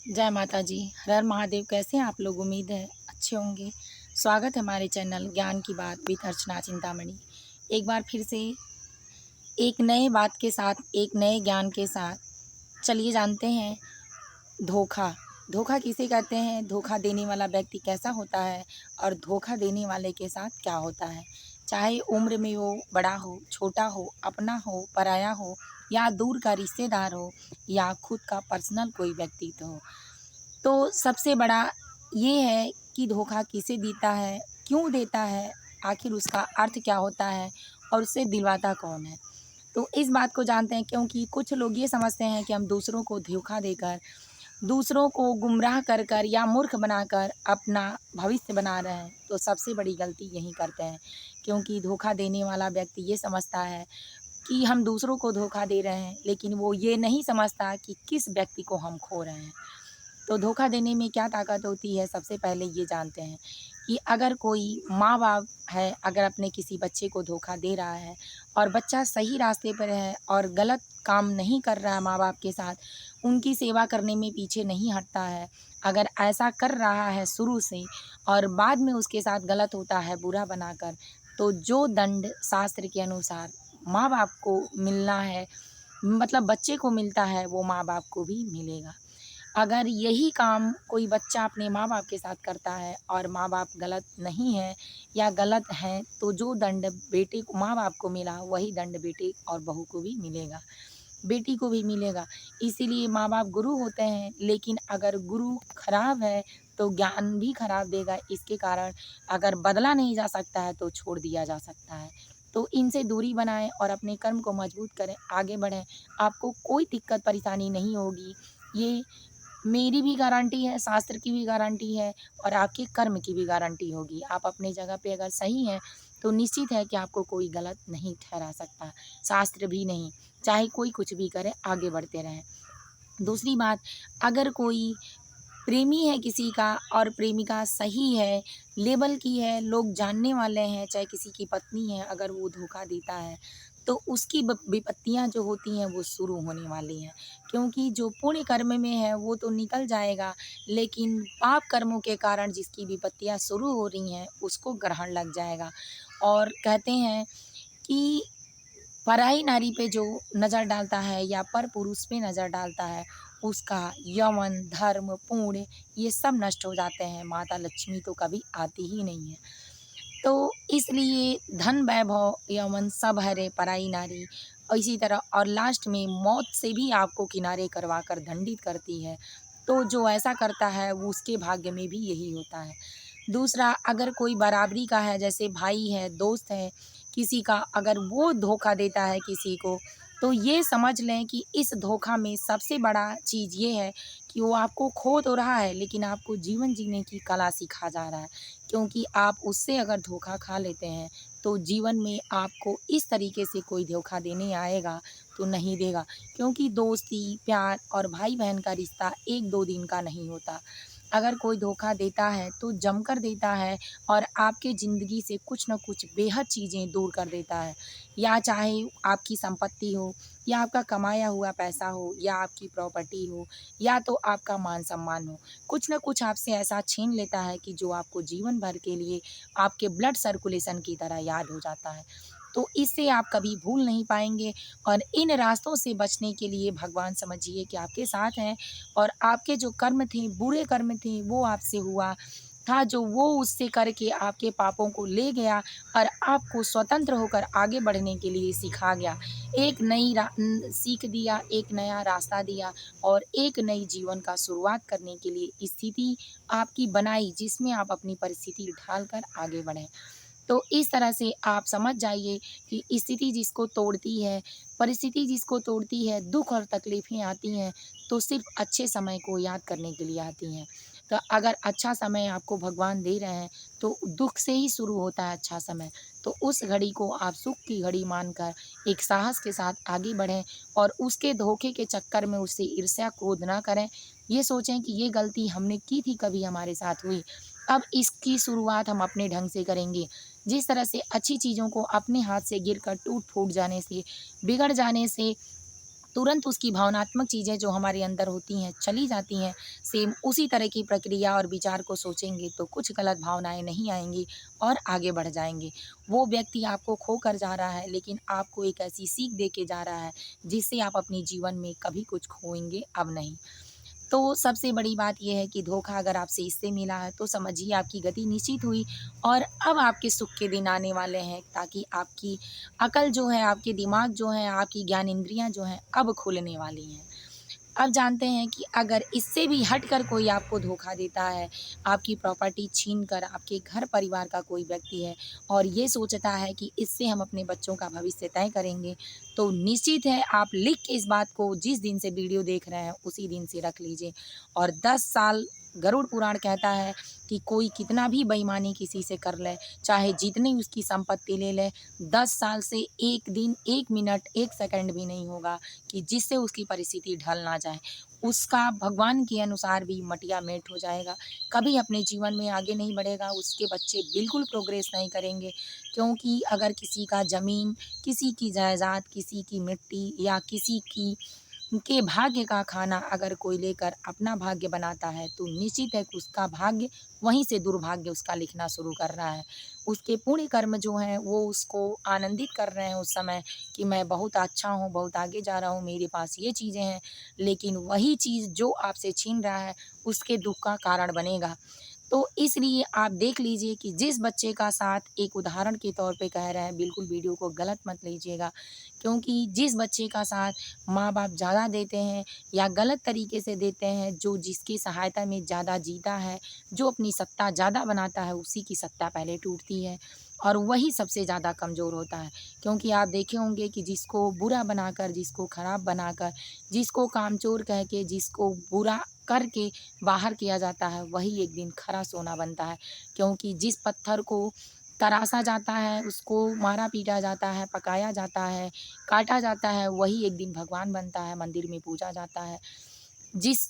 जय माता जी। हर हर महादेव। कैसे हैं आप लोग? उम्मीद है अच्छे होंगे। स्वागत है हमारे चैनल ज्ञान की बात विद अर्चना चिंतामणि। एक बार फिर से एक नए बात के साथ, एक नए ज्ञान के साथ चलिए जानते हैं धोखा। धोखा किसे कहते हैं? धोखा देने वाला व्यक्ति कैसा होता है और धोखा देने वाले के साथ क्या होता है? चाहे उम्र में वो बड़ा हो, छोटा हो, अपना हो, पराया हो या दूर का रिश्तेदार हो या खुद का पर्सनल कोई व्यक्तित्व हो। तो सबसे बड़ा ये है कि धोखा किसे देता है, क्यों देता है, आखिर उसका अर्थ क्या होता है और उसे दिलवाता कौन है? तो इस बात को जानते हैं, क्योंकि कुछ लोग ये समझते हैं कि हम दूसरों को धोखा देकर, दूसरों को गुमराह कर कर या मूर्ख बनाकर अपना भविष्य बना रहे हैं। तो सबसे बड़ी गलती यही करते हैं, क्योंकि धोखा देने वाला व्यक्ति ये समझता है कि हम दूसरों को धोखा दे रहे हैं, लेकिन वो ये नहीं समझता कि किस व्यक्ति को हम खो रहे हैं। तो धोखा देने में क्या ताकत होती है, सबसे पहले ये जानते हैं कि अगर कोई माँ-बाप है, अगर अपने किसी बच्चे को धोखा दे रहा है और बच्चा सही रास्ते पर है और गलत काम नहीं कर रहा है माँ-बाप के साथ, उनकी सेवा करने में पीछे नहीं हटता है, अगर ऐसा कर रहा है शुरू से और बाद में उसके साथ गलत होता है बुरा बनाकर, तो जो दंड शास्त्र के अनुसार माँ-बाप को मिलना है, मतलब बच्चे को मिलता है, वो माँ-बाप को भी मिलेगा। अगर यही काम कोई बच्चा अपने माँ-बाप के साथ करता है और माँ-बाप गलत नहीं है या गलत हैं, तो जो दंड बेटे को माँ-बाप को मिला, वही दंड बेटे और बहू को भी मिलेगा, बेटी को भी मिलेगा। इसीलिए माँ-बाप गुरु होते हैं, लेकिन अगर गुरु खराब है, तो ज्ञान भी खराब देगा। इसके कारण अगर बदला नहीं जा सकता है, तो छोड़ दिया जा सकता है। तो इनसे दूरी बनाएँ और अपने कर्म को मजबूत करें, आगे बढ़ें। आपको कोई दिक्कत परेशानी नहीं होगी। ये मेरी भी गारंटी है, शास्त्र की भी गारंटी है और आपके कर्म की भी गारंटी होगी। आप अपनी जगह पे अगर सही हैं, तो निश्चित है कि आपको कोई गलत नहीं ठहरा सकता, शास्त्र भी नहीं। चाहे कोई कुछ भी करे, आगे बढ़ते रहें। दूसरी बात, अगर कोई प्रेमी है किसी का और प्रेमिका सही है, लेवल की है, लोग जानने वाले हैं, चाहे किसी की पत्नी है, अगर वो धोखा देता है, तो उसकी विपत्तियाँ जो होती हैं वो शुरू होने वाली हैं। क्योंकि जो पुण्य कर्म में है वो तो निकल जाएगा, लेकिन पाप कर्मों के कारण जिसकी विपत्तियाँ शुरू हो रही हैं, उसको ग्रहण लग जाएगा। और कहते हैं कि पराई नारी पे जो नज़र डालता है या परपुरुष पे नज़र डालता है, उसका यौवन, धर्म, पुण्य ये सब नष्ट हो जाते हैं। माता लक्ष्मी तो कभी आती ही नहीं है। तो इसलिए धन, वैभव, यौवन सब हरे पराई नारी। और इसी तरह और लास्ट में मौत से भी आपको किनारे करवा कर दंडित करती है। तो जो ऐसा करता है वो उसके भाग्य में भी यही होता है। दूसरा, अगर कोई बराबरी का है, जैसे भाई है, दोस्त है, किसी का अगर वो धोखा देता है किसी को, तो ये समझ लें कि इस धोखा में सबसे बड़ा चीज़ ये है कि वो आपको खो तो रहा है, लेकिन आपको जीवन जीने की कला सिखा जा रहा है। क्योंकि आप उससे अगर धोखा खा लेते हैं, तो जीवन में आपको इस तरीके से कोई धोखा देने आएगा तो नहीं देगा। क्योंकि दोस्ती, प्यार और भाई-बहन का रिश्ता 1-2 दिन का नहीं होता। अगर कोई धोखा देता है तो जमकर देता है और आपके ज़िंदगी से कुछ न कुछ बेहद चीज़ें दूर कर देता है। या चाहे आपकी संपत्ति हो या आपका कमाया हुआ पैसा हो या आपकी प्रॉपर्टी हो या तो आपका मान-सम्मान हो। कुछ न कुछ आपसे ऐसा छीन लेता है कि जो आपको जीवन भर के लिए आपके ब्लड सर्कुलेशन की तरह याद हो जाता है। तो इससे आप कभी भूल नहीं पाएँगे और इन रास्तों से बचने के लिए भगवान समझिए कि आपके साथ हैं और आपके जो कर्म थे, बुरे कर्म थे, वो आपसे हुआ था, जो वो उससे करके आपके पापों को ले गया और आपको स्वतंत्र होकर आगे बढ़ने के लिए सिखा गया। एक नई सीख दिया, एक नया रास्ता दिया और एक नई जीवन का शुरुआत करने के लिए स्थिति आपकी बनाई, जिसमें आप अपनी परिस्थिति ढाल कर आगे बढ़ें। तो इस तरह से आप समझ जाइए कि स्थिति जिसको तोड़ती है, परिस्थिति जिसको तोड़ती है, दुःख और तकलीफ़ें आती हैं, तो सिर्फ़ अच्छे समय को याद करने के लिए आती हैं। तो अगर अच्छा समय आपको भगवान दे रहे हैं, तो दुःख से ही शुरू होता है अच्छा समय। तो उस घड़ी को आप सुख की घड़ी मानकर एक साहस के साथ आगे बढ़ें और उसके धोखे के चक्कर में उससे ईर्ष्या, क्रोध ना करें। ये सोचें कि ये गलती हमने की थी, कभी हमारे साथ हुई, अब इसकी शुरुआत हम अपने ढंग से करेंगे। जिस तरह से अच्छी चीज़ों को अपने हाथ से गिरकर टूट-फूट जाने से, बिगड़ जाने से तुरंत उसकी भावनात्मक चीज़ें जो हमारे अंदर होती हैं चली जाती हैं। सेम उसी तरह की प्रक्रिया और विचार को सोचेंगे तो कुछ गलत भावनाएँ नहीं आएँगी और आगे बढ़ जाएँगे। वो व्यक्ति आपको खोकर जा रहा है, लेकिन आपको एक ऐसी सीख दे के जा रहा है जिससे आप अपने जीवन में कभी कुछ खोएँगे अब नहीं। तो सबसे बड़ी बात ये है कि धोखा अगर आपसे इससे मिला है तो समझिए आपकी गति निश्चित हुई और अब आपके सुख के दिन आने वाले हैं, ताकि आपकी अकल जो है, आपके दिमाग जो है, आपकी ज्ञान इंद्रियाँ जो हैं अब खुलने वाली हैं। अब जानते हैं कि अगर इससे भी हटकर कोई आपको धोखा देता है, आपकी प्रॉपर्टी छीन कर आपके घर परिवार का कोई व्यक्ति है और ये सोचता है कि इससे हम अपने बच्चों का भविष्य तय करेंगे, तो निश्चित है आप लिख के इस बात को जिस दिन से वीडियो देख रहे हैं उसी दिन से रख लीजिए। और 10 साल गरुड़ पुराण कहता है कि कोई कितना भी बेईमानी किसी से कर ले, चाहे जितनी उसकी संपत्ति ले ले, 10 साल से 1 दिन, 1 मिनट, 1 सेकंड भी नहीं होगा कि जिससे उसकी परिस्थिति ढल ना जाए। उसका भगवान के अनुसार भी मटिया मेट हो जाएगा, कभी अपने जीवन में आगे नहीं बढ़ेगा, उसके बच्चे बिल्कुल प्रोग्रेस नहीं करेंगे। क्योंकि अगर किसी का ज़मीन, किसी की जायदाद, किसी की मिट्टी या किसी की के भाग्य का खाना अगर कोई लेकर अपना भाग्य बनाता है, तो निश्चित है कि उसका भाग्य वहीं से दुर्भाग्य उसका लिखना शुरू कर रहा है। उसके पुण्य कर्म जो हैं वो उसको आनंदित कर रहे हैं उस समय कि मैं बहुत अच्छा हूँ, बहुत आगे जा रहा हूँ, मेरे पास ये चीज़ें हैं। लेकिन वही चीज़ जो आपसे छीन रहा है उसके दुःख का कारण बनेगा। तो इसलिए आप देख लीजिए कि जिस बच्चे का साथ एक उदाहरण के तौर पे कह रहे हैं, बिल्कुल वीडियो को गलत मत लीजिएगा। क्योंकि जिस बच्चे का साथ माँ-बाप ज़्यादा देते हैं या गलत तरीके से देते हैं, जो जिसकी सहायता में ज़्यादा जीता है, जो अपनी सत्ता ज़्यादा बनाता है, उसी की सत्ता पहले टूटती है और वही सबसे ज़्यादा कमज़ोर होता है। क्योंकि आप देखे होंगे कि जिसको बुरा बनाकर, जिसको खराब बनाकर, जिसको कामचोर कह के, जिसको बुरा करके बाहर किया जाता है, वही एक दिन खरा सोना बनता है। क्योंकि जिस पत्थर को तराशा जाता है, उसको मारा-पीटा जाता है, पकाया जाता है, काटा जाता है, वही एक दिन भगवान बनता है, मंदिर में पूजा जाता है। जिस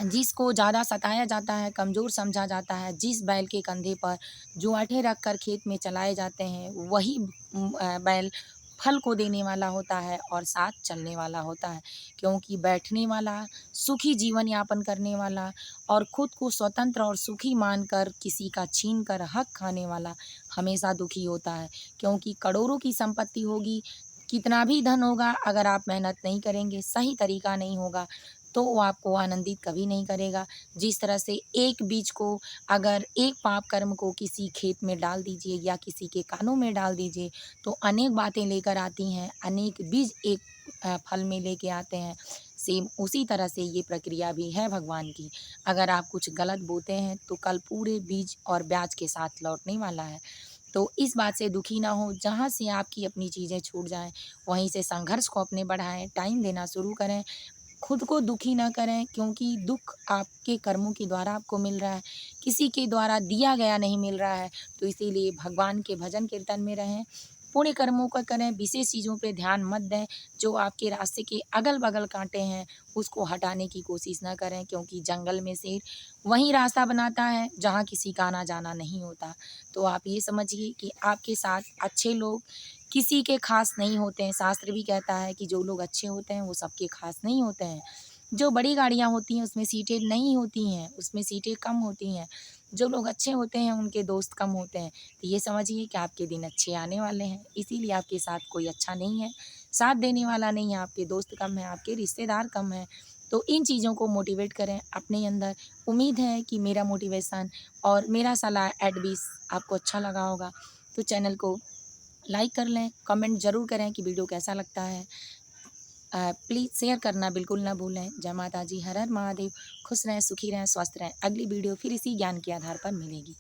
जिसको ज़्यादा सताया जाता है, कमज़ोर समझा जाता है, जिस बैल के कंधे पर जुआँटें रखकर खेत में चलाए जाते हैं, वही बैल फल को देने वाला होता है और साथ चलने वाला होता है। क्योंकि बैठने वाला, सुखी जीवन यापन करने वाला और खुद को स्वतंत्र और सुखी मानकर किसी का छीन कर हक खाने वाला हमेशा दुखी होता है। क्योंकि करोड़ों की संपत्ति होगी, कितना भी धन होगा, अगर आप मेहनत नहीं करेंगे, सही तरीका नहीं होगा, तो वो आपको आनंदित कभी नहीं करेगा। जिस तरह से एक बीज को, अगर एक पाप कर्म को किसी खेत में डाल दीजिए या किसी के कानों में डाल दीजिए, तो अनेक बातें लेकर आती हैं, अनेक बीज एक फल में लेके आते हैं। सेम उसी तरह से ये प्रक्रिया भी है भगवान की। अगर आप कुछ गलत बोते हैं, तो कल पूरे बीज और ब्याज के साथ लौटने वाला है। तो इस बात से दुखी ना हो, जहाँ से आपकी अपनी चीज़ें छूट जाएँ, वहीं से संघर्ष को अपने बढ़ाएँ, टाइम देना शुरू करें। खुद को दुखी ना करें, क्योंकि दुःख आपके कर्मों के द्वारा आपको मिल रहा है, किसी के द्वारा दिया गया नहीं मिल रहा है। तो इसीलिए भगवान के भजन कीर्तन में रहें, पुण्य कर्मों का करें, विशेष चीज़ों पे ध्यान मत दें। जो आपके रास्ते के अगल-बगल काँटे हैं, उसको हटाने की कोशिश ना करें, क्योंकि जंगल में शेर वहीं रास्ता बनाता है जहाँ किसी का आना-जाना नहीं होता। तो आप ये समझिए कि आपके साथ अच्छे लोग किसी के ख़ास नहीं होते हैं। शास्त्र भी कहता है कि जो लोग अच्छे होते हैं वो सबके ख़ास नहीं होते हैं। जो बड़ी गाड़ियाँ होती हैं उसमें सीटें नहीं होती हैं, उसमें सीटें कम होती हैं। जो लोग अच्छे होते हैं उनके दोस्त कम होते हैं। तो ये समझिए कि आपके दिन अच्छे आने वाले हैं, इसीलिए आपके साथ कोई अच्छा नहीं है, साथ देने वाला नहीं है, आपके दोस्त कम हैं, आपके रिश्तेदार कम हैं। तो इन चीज़ों को मोटिवेट करें अपने अंदर। उम्मीद है कि मेरा मोटिवेशन और मेरा सलाह एडवाइस आपको अच्छा लगा होगा। तो चैनल को लाइक कर लें, कमेंट ज़रूर करें कि वीडियो कैसा लगता है। प्लीज़ शेयर करना बिल्कुल ना भूलें। जय माता दी, हर हर महादेव। खुश रहें, सुखी रहें, स्वस्थ रहें। अगली वीडियो फिर इसी ज्ञान के आधार पर मिलेगी।